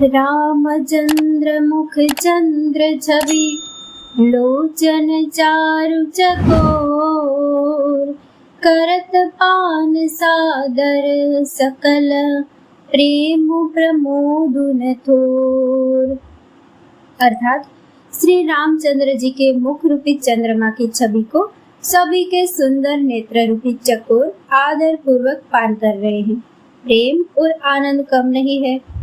रामचंद्र मुख चंद्र छवि, लोचन चारु चकोर, करत पान सादर सकल, प्रेम प्रमोदुन थोर। अर्थात श्री रामचंद्र जी के मुख रूपी चंद्रमा की छवि को सभी के सुंदर नेत्र रूपी चकोर आदर पूर्वक पान कर रहे हैं। प्रेम और आनंद कम नहीं है।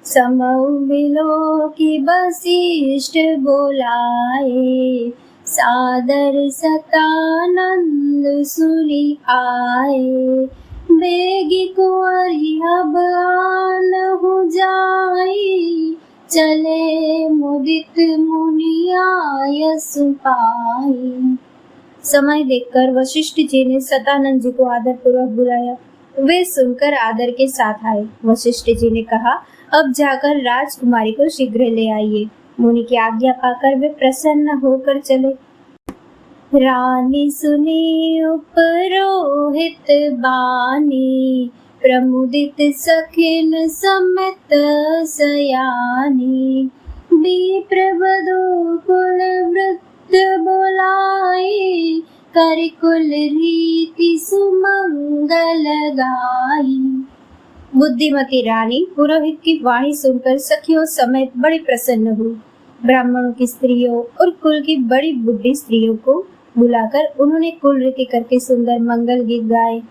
समौ बिलो की वशिष्ठ बोलाए, सादर सतानंद सुनी आए, बेगी कुंवरी अब आन हो जाई, चले मुदित मुनि आयस पाई। समय देखकर वशिष्ठ जी ने सतानंद जी को आदर पूर्वक बुलाया। वे सुनकर आदर के साथ आए। वशिष्ठ जी ने कहा, अब जाकर राजकुमारी को शीघ्र ले आइए। मुनि की आज्ञा पाकर वे प्रसन्न होकर चले। रानी सुनी उपरोहित बानी, प्रमुदित सखिन समेत सयानी, विप्र वधू कुल वृद्ध बोलाई, कर कुल रीति सुमंगल गाई। बुद्धिमती रानी पुरोहित की वाणी सुनकर सखियों समेत बड़ी प्रसन्न हुई। ब्राह्मणों की स्त्रियों और कुल की बड़ी बुद्धि स्त्रियों को बुलाकर उन्होंने कुल रीति करके सुंदर मंगल गीत गाए।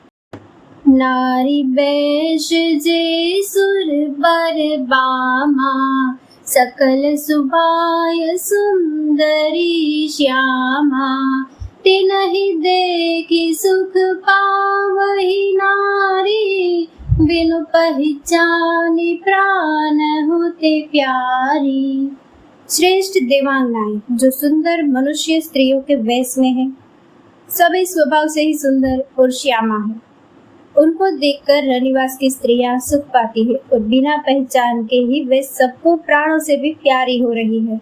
नारी बेश जे सुर बर बामा, सकल सुभाय सुंदरी श्यामा, तिनहि देखि सुख पावहि नारी, बिनु पहचानी प्राण होते प्यारी। श्रेष्ठ देवांगनाएं जो सुंदर मनुष्य स्त्रियों के वेश में हैं, सभी स्वभाव से ही सुंदर और श्यामा है। उनको देखकर रनिवास की स्त्रियां सुख पाती है और बिना पहचान के ही वे सबको प्राणों से भी प्यारी हो रही है।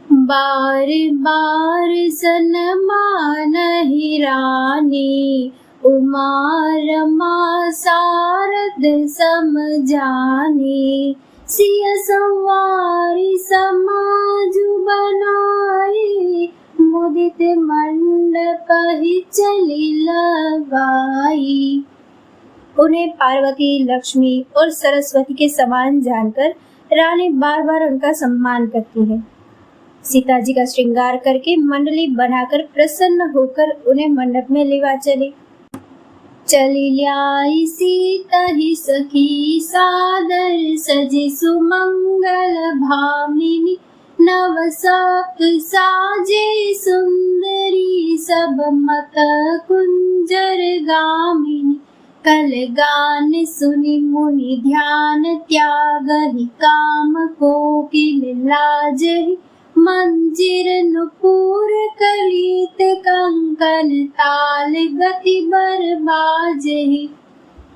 बार बार सन्मान ही रानी, उमा रमा सारद समझानी, सिय संवारी समाज बनाई, मुदित मंडप ही चली लगाई। उन्हें पार्वती, लक्ष्मी और सरस्वती के समान जानकर रानी बार बार उनका सम्मान करती है। सीता जी का श्रृंगार करके मंडली बनाकर प्रसन्न होकर उन्हें मंडप में लेवा चली। चली लाई सीता ही सखी, सादर सजी सुमंगल भामिनी, नव साप साजे सुंदरी, सब मत कुंजर गामिनी, कल गान सुनि मुनि ध्यान, त्याग ही काम कोकिल लाज ही, मंजिर नुपुर कलित कंकन ताल, गति बर बाजे।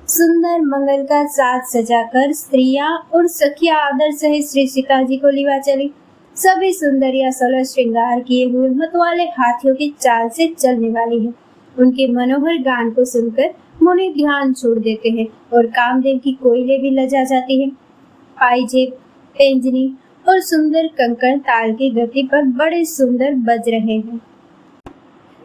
सुंदर मंगल का साज सजाकर स्त्रियां और सखियां आदर सहित श्री सीता जी को लिवा चली। सभी सुंदरियां 16 श्रृंगार किए हुए मतवाले हाथियों की चाल से चलने वाली है। उनके मनोहर गान को सुनकर मुनि ध्यान छोड़ देते हैं और कामदेव की कोयले भी लजा जाती है। पाइजेब, पेंजनी और सुंदर कंकण ताल की गति पर बड़े सुंदर बज रहे हैं।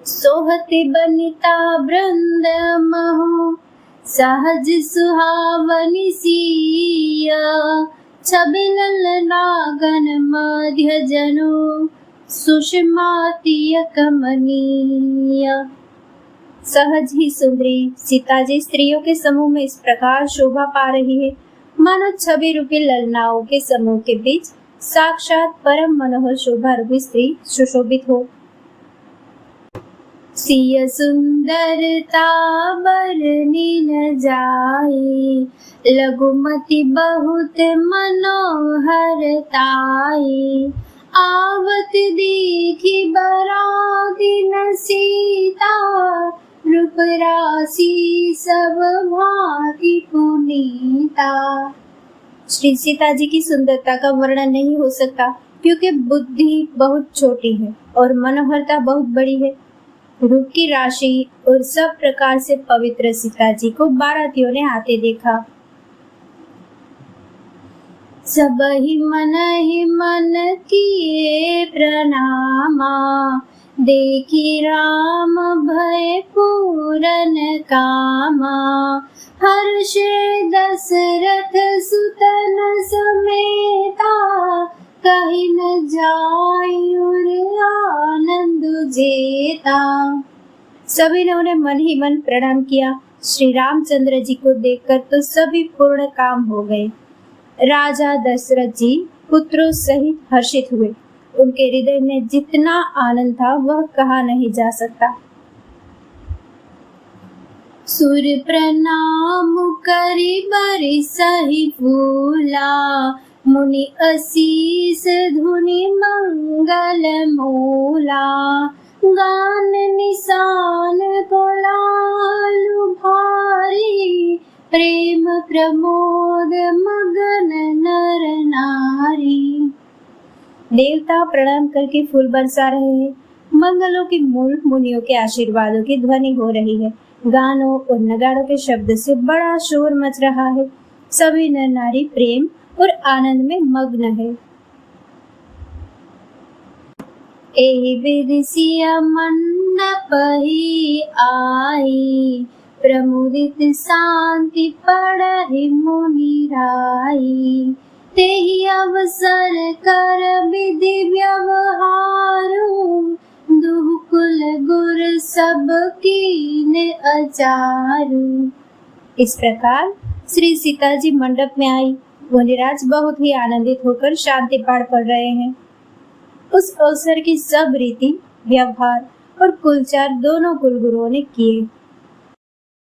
सोहती बनिता वृंद महो, सहज सुहावनी सिया, छबिल नागन मध्य जनो, सुषमातीय कमनीय। सहज ही सुंदरी सीता जी स्त्रियों के समूह में इस प्रकार शोभा पा रही है, मानो छवि रूपी ललनाओं के समूह के बीच साक्षात परम मनोहर शोभा रूपी स्त्री सुशोभित हो। सिय सुंदरता बरनी न जाई, लघुमति बहुत मनोहरताई, आवत देखी बरादिन सीता, रूप राशि सब भांति पुनीता। श्री सीता जी की सुंदरता का वर्णन नहीं हो सकता, क्योंकि बुद्धि बहुत छोटी है और मनोहरता बहुत बड़ी है। रूप की राशि और सब प्रकार से पवित्र सीता जी को बारातियों ने आते देखा। सब ही मन किए प्रणामा, देखी राम भय पूरन कामा। हर्षे दशरथ सुतन समेता, कहीं न जाई उर आनंद जेता। सभी ने उन्हें मन ही मन प्रणाम किया। श्री रामचंद्र जी को देखकर तो सभी पूर्ण काम हो गए। राजा दशरथ जी पुत्रों सहित हर्षित हुए। उनके हृदय में जितना आनंद था वह कहा नहीं जा सकता। सूर्य प्रणाम करि बरसहि फूला, मुनि असीस धुनि मंगल मूला। गान निशान कोलालु भारी, प्रेम प्रमोद मगन नर नारी। देवता प्रणाम करके फूल बरसा रहे हैं। मंगलों की मूल मुनियों के आशीर्वादों की ध्वनि हो रही है। गानों और नगाड़ों के शब्द से बड़ा शोर मच रहा है। सभी नर नारी प्रेम और आनंद में मग्न है। एहि विधि सिया मंडप ही आई, प्रमुदित शांति पड़हि मुनि राई। तेहि अवसर कर विधि व्यवहारू, दुह कुल गुर सब कीन अचारू। इस प्रकार श्री सीता जी मंडप में आई। मुनिराज बहुत ही आनंदित होकर शांति पाठ पढ़ रहे हैं। उस अवसर की सब रीति व्यवहार और कुलचार दोनों कुलगुरुओं ने किए।